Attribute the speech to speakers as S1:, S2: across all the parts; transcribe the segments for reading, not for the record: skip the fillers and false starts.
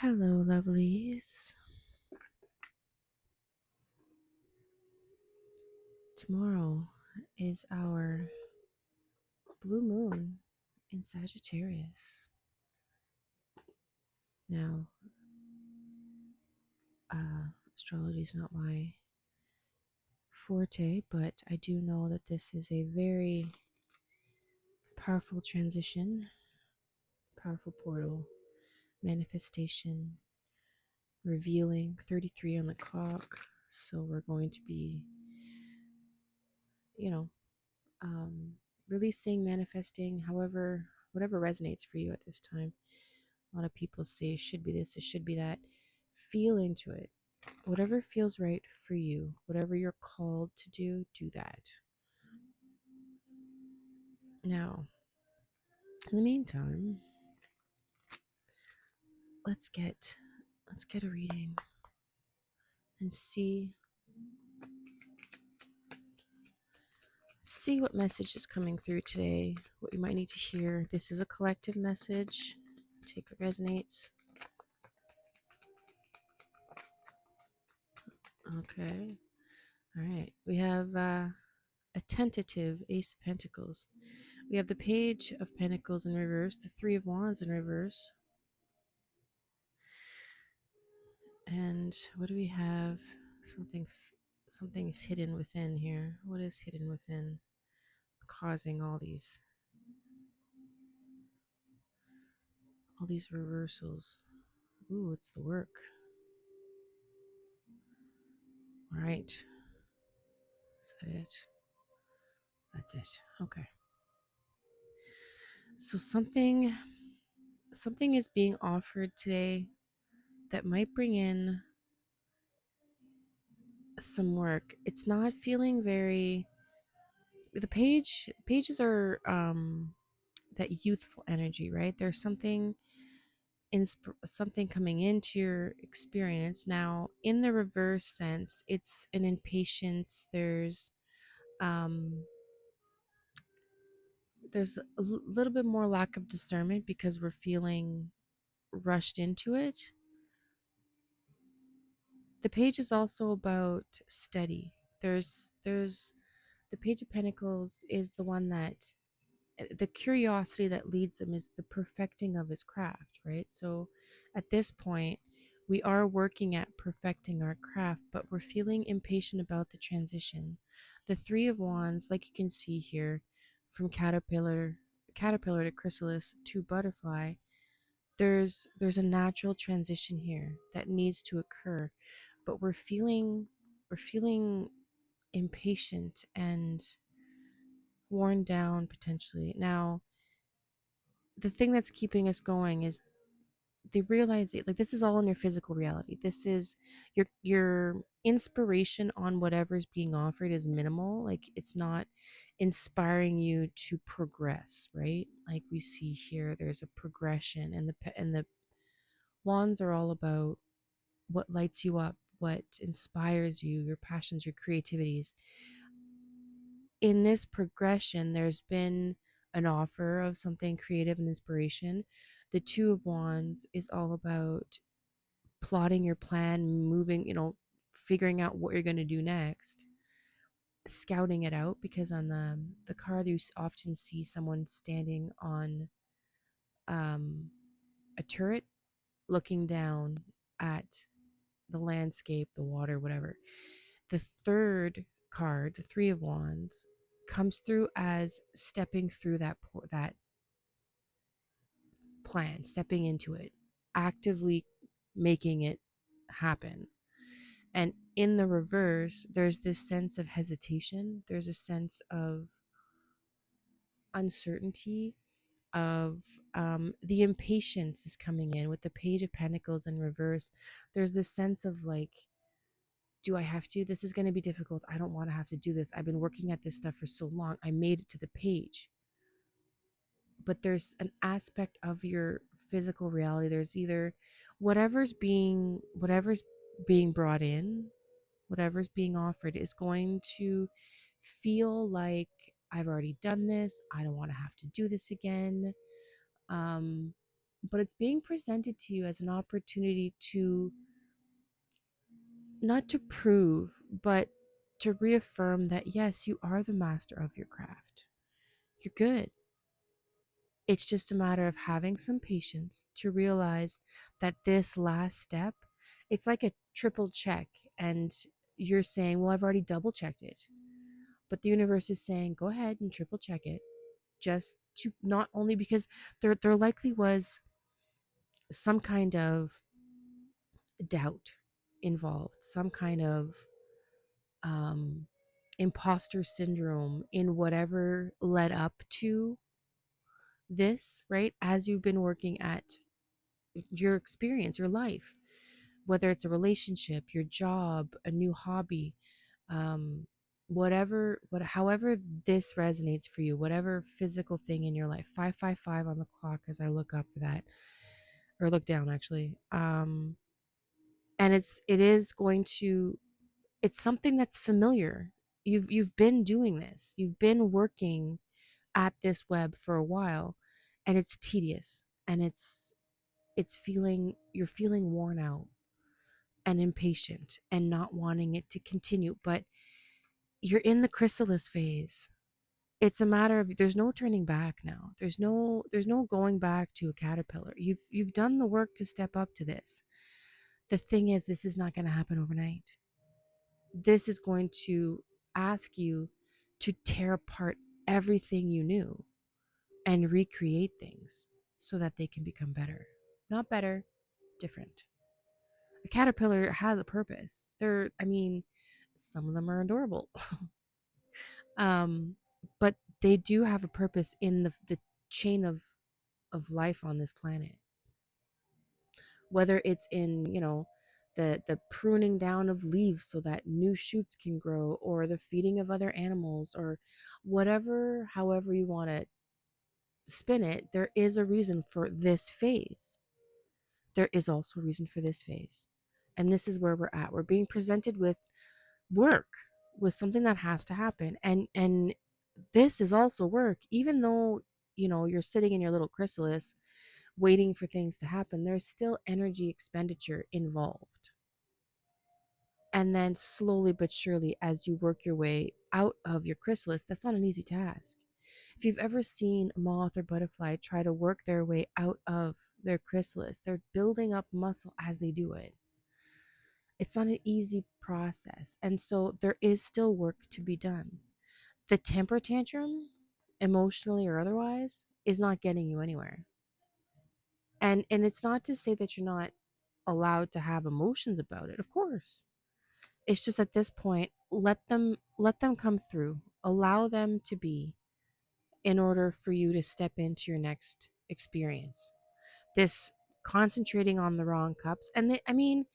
S1: Hello, lovelies. Tomorrow is our blue moon in Sagittarius. Now, astrology is not my forte, but I do know that this is a very powerful transition, powerful portal, manifestation, revealing 33 on the clock. So, we're going to be, you know, um, releasing, manifesting, however, whatever resonates for you at this time. A lot of people say it should be this, it should be that. Feel into it. Whatever feels right for you, whatever you're called to do, do that. Now, in the meantime, let's get a reading and see what message is coming through today, what you might need to hear. This is a collective message. Take what resonates. Okay. All right. We have a tentative Ace of Pentacles. We have the Page of Pentacles in reverse, the Three of Wands in reverse. And what do we have? Something's hidden within here. What is hidden within causing all these reversals? Ooh, it's the work. All right. Is that it? That's it. Okay. So something is being offered today that might bring in some work. It's not feeling very pages are that youthful energy, right? There's something coming into your experience. Now, in the reverse sense, it's an impatience. Um there's a little bit more lack of discernment because we're feeling rushed into it. The page is also about study. There's the Page of Pentacles is the one that the curiosity that leads them is the perfecting of his craft, right? So at this point, we are working at perfecting our craft, but we're feeling impatient about the transition. The Three of Wands, like you can see here, from caterpillar to chrysalis to butterfly, there's a natural transition here that needs to occur, but we're feeling impatient and worn down potentially. Now, the thing that's keeping us going is they realize it, like this is all in your physical reality. This is your inspiration on whatever's being offered is minimal. Like it's not inspiring you to progress, right? Like we see here, there's a progression, and the wands are all about what lights you up, what inspires you, your passions, your creativities. In this progression, there's been an offer of something creative and inspiration. The Two of Wands is all about plotting your plan, moving, figuring out what you're going to do next, scouting it out, because on the card you often see someone standing on a turret looking down at the landscape, the water, whatever. The third card, the Three of Wands, comes through as stepping through that plan, stepping into it, actively making it happen. And in the reverse, there's this sense of hesitation. There's a sense of uncertainty, of the impatience is coming in with the Page of Pentacles in reverse. There's this sense of like, do I have to? This is going to be difficult. I don't want to have to do this. I've been working at this stuff for so long. I made it to the page. But there's an aspect of your physical reality. There's either whatever's being brought in, whatever's being offered is going to feel like I've already done this. I don't want to have to do this again. Um, but it's being presented to you as an opportunity to not to prove, but to reaffirm that yes, you are the master of your craft. You're good. It's just a matter of having some patience to realize that this last step, it's like a triple check. And you're saying, well, I've already double checked it. But the universe is saying, go ahead and triple check it. Just to not only because there likely was some kind of doubt involved, some kind of um, imposter syndrome in whatever led up to this, right? As you've been working at your experience, your life, whether it's a relationship, your job, a new hobby, um, however this resonates for you, whatever physical thing in your life. 555 on the clock as I look up for that, or look down actually. And it is going to, it's something that's familiar. You've been doing this. You've been working at this web for a while, and it's tedious, and you're feeling worn out and impatient and not wanting it to continue, but you're in the chrysalis phase. It's a matter of there's no turning back now. There's no going back to a caterpillar. You've done the work to step up to this. The thing is, this is not going to happen overnight. This is going to ask you to tear apart everything you knew and recreate things so that they can become better. Not better, different. A caterpillar has a purpose. I mean, some of them are adorable. um, but they do have a purpose in the chain of life on this planet. Whether it's in, the pruning down of leaves so that new shoots can grow, or the feeding of other animals, or whatever, however you want to spin it, there is a reason for this phase. There is also a reason for this phase. And this is where we're at. We're being presented with work, with something that has to happen. And this is also work. Even though, you're sitting in your little chrysalis waiting for things to happen, there's still energy expenditure involved. And then slowly but surely, as you work your way out of your chrysalis, that's not an easy task. If you've ever seen a moth or butterfly try to work their way out of their chrysalis, they're building up muscle as they do it. It's not an easy process. And so there is still work to be done. The temper tantrum, emotionally or otherwise, is not getting you anywhere. And it's not to say that you're not allowed to have emotions about it. Of course. It's just at this point, let them come through. Allow them to be, in order for you to step into your next experience. This concentrating on the wrong cups, and I mean,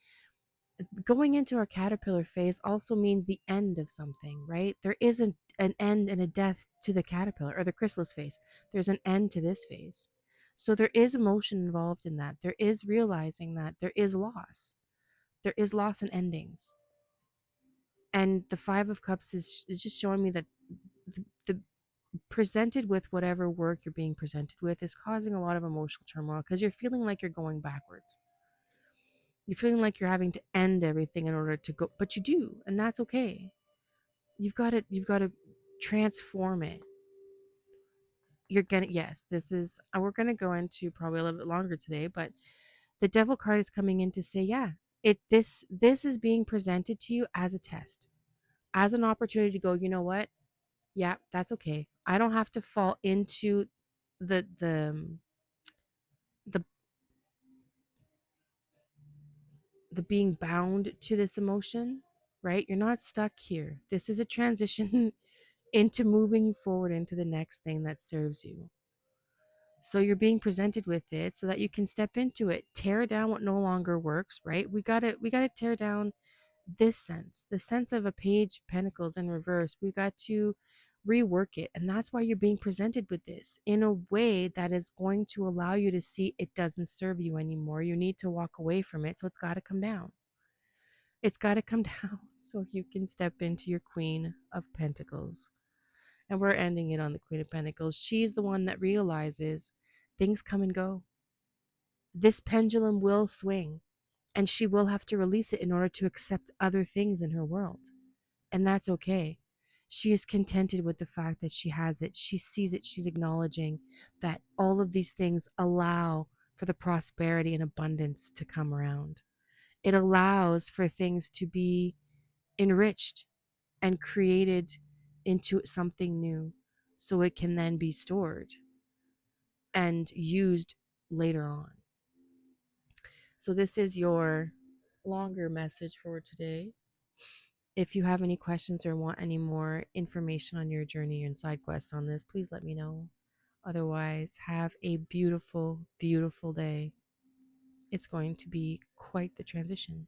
S1: going into our caterpillar phase also means the end of something, right? There isn't an end and a death to the caterpillar or the chrysalis phase. There's an end to this phase. So there is emotion involved in that. There is realizing that there is loss. There is loss and endings. And the 5 of Cups is just showing me that the presented with whatever work you're being presented with is causing a lot of emotional turmoil because you're feeling like you're going backwards. You're feeling like you're having to end everything in order to go, but you do, and that's okay. You've got to transform it. You're gonna Yes, this is we're gonna go into probably a little bit longer today, but the devil card is coming in to say, yeah, this is being presented to you as a test, as an opportunity to go, you know what? Yeah, that's okay. I don't have to fall into the the being bound to this emotion, right? You're not stuck here. This is a transition into moving forward into the next thing that serves you. So you're being presented with it so that you can step into it, tear down what no longer works, right? We got to tear down this sense, the sense of a page of pentacles in reverse. We've got to rework it. And that's why you're being presented with this in a way that is going to allow you to see it doesn't serve you anymore. You need to walk away from it. So it's got to come down. It's got to come down so you can step into your Queen of Pentacles. And we're ending it on the Queen of Pentacles. She's the one that realizes things come and go. This pendulum will swing, and she will have to release it in order to accept other things in her world. And that's okay. She is contented with the fact that she has it. She sees it. She's acknowledging that all of these things allow for the prosperity and abundance to come around. It allows for things to be enriched and created into something new so it can then be stored and used later on. So, this is your longer message for today. If you have any questions or want any more information on your journey and side quests on this, please let me know. Otherwise, have a beautiful, beautiful day. It's going to be quite the transition.